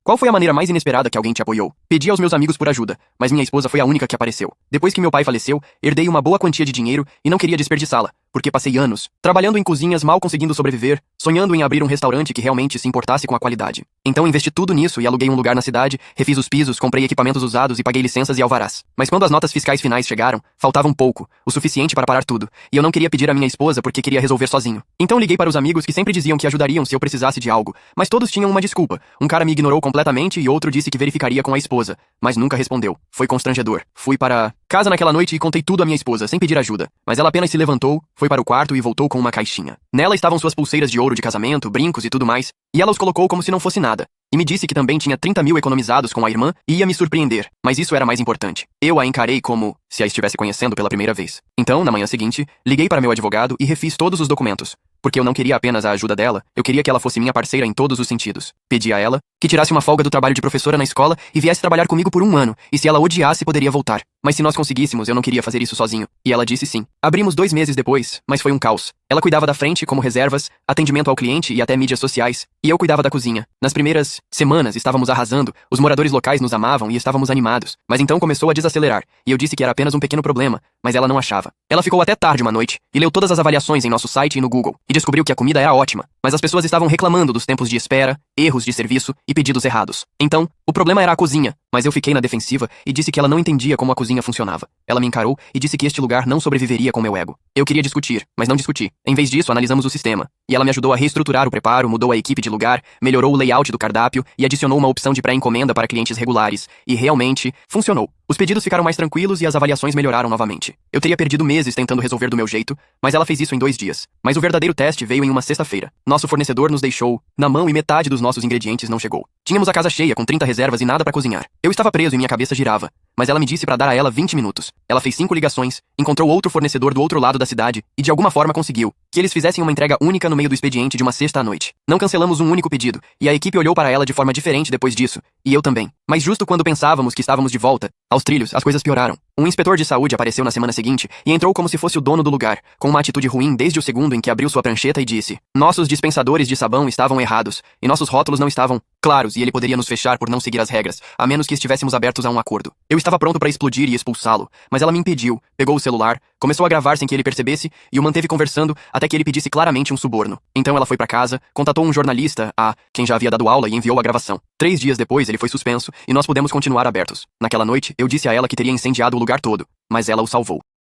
Qual foi a maneira mais inesperada que alguém te apoiou? Pedi aos meus amigos por ajuda, mas minha esposa foi a única que apareceu. Depois que meu pai faleceu, herdei uma boa quantia de dinheiro e não queria desperdiçá-la, porque passei anos trabalhando em cozinhas mal conseguindo sobreviver, sonhando em abrir um restaurante que realmente se importasse com a qualidade. Então investi tudo nisso e aluguei um lugar na cidade, refiz os pisos, comprei equipamentos usados e paguei licenças e alvarás. Mas quando as notas fiscais finais chegaram, faltava um pouco, o suficiente para parar tudo, e eu não queria pedir à minha esposa porque queria resolver sozinho. Então liguei para os amigos que sempre diziam que ajudariam se eu precisasse de algo, mas todos tinham uma desculpa. Um cara me ignorou completamente e outro disse que verificaria com a esposa, mas nunca respondeu. Foi constrangedor. Fui para casa naquela noite e contei tudo à minha esposa, sem pedir ajuda, mas ela apenas se levantou, foi para o quarto e voltou com uma caixinha. Nela estavam suas pulseiras de ouro de casamento, brincos e tudo mais, e ela os colocou como se não fosse nada. E me disse que também tinha 30 mil economizados com a irmã e ia me surpreender, mas isso era mais importante. Eu a encarei como se a estivesse conhecendo pela primeira vez. Então, na manhã seguinte, liguei para meu advogado e refiz todos os documentos. Porque eu não queria apenas a ajuda dela, eu queria que ela fosse minha parceira em todos os sentidos. Pedi a ela que tirasse uma folga do trabalho de professora na escola e viesse trabalhar comigo por 1 ano, e se ela odiasse, poderia voltar. Mas se nós conseguíssemos, eu não queria fazer isso sozinho. E ela disse sim. Abrimos 2 meses depois, mas foi um caos. Ela cuidava da frente, como reservas, atendimento ao cliente e até mídias sociais, e eu cuidava da cozinha. Nas primeiras semanas, estávamos arrasando, os moradores locais nos amavam e estávamos animados. Mas então começou a desacelerar, e eu disse que era apenas um pequeno problema, mas ela não achava. Ela ficou até tarde uma noite, e leu todas as avaliações em nosso site e no Google, e descobriu que a comida era ótima, mas as pessoas estavam reclamando dos tempos de espera, erros de serviço e pedidos errados. Então, o problema era a cozinha, mas eu fiquei na defensiva e disse que ela não entendia como a cozinha funcionava. Ela me encarou e disse que este lugar não sobreviveria com meu ego. Eu queria discutir, mas não discuti. Em vez disso, analisamos o sistema, e ela me ajudou a reestruturar o preparo, mudou a equipe de lugar, melhorou o layout do cardápio e adicionou uma opção de pré-encomenda para clientes regulares, e realmente funcionou. Os pedidos ficaram mais tranquilos e as avaliações melhoraram novamente. Eu teria perdido meses tentando resolver do meu jeito, mas ela fez isso em 2 dias. Mas o verdadeiro teste veio em uma sexta-feira. Nosso fornecedor nos deixou na mão e metade dos nossos ingredientes não chegou. Tínhamos a casa cheia com 30 reservas e nada para cozinhar. Eu estava preso e minha cabeça girava, mas ela me disse para dar a ela 20 minutos. Ela fez 5 ligações, encontrou outro fornecedor do outro lado da cidade e de alguma forma conseguiu que eles fizessem uma entrega única no meio do expediente de uma sexta à noite. Não cancelamos um único pedido, e a equipe olhou para ela de forma diferente depois disso, e eu também. Mas justo quando pensávamos que estávamos de volta aos trilhos, as coisas pioraram. Um inspetor de saúde apareceu na semana seguinte e entrou como se fosse o dono do lugar, com uma atitude ruim desde o segundo em que abriu sua prancheta e disse: nossos dispensadores de sabão estavam errados, e nossos rótulos não estavam claros, e ele poderia nos fechar por não seguir as regras, a menos que estivéssemos abertos a um acordo. Eu estava pronto para explodir e expulsá-lo, mas ela me impediu, pegou o celular, começou a gravar sem que ele percebesse e o manteve conversando até que ele pedisse claramente um suborno. Então ela foi para casa, contatou um jornalista, quem já havia dado aula, e enviou a gravação. 3 dias depois ele foi suspenso e nós pudemos continuar abertos. Naquela noite, eu disse a ela que teria incendiado o lugar todo, mas ela o salvou.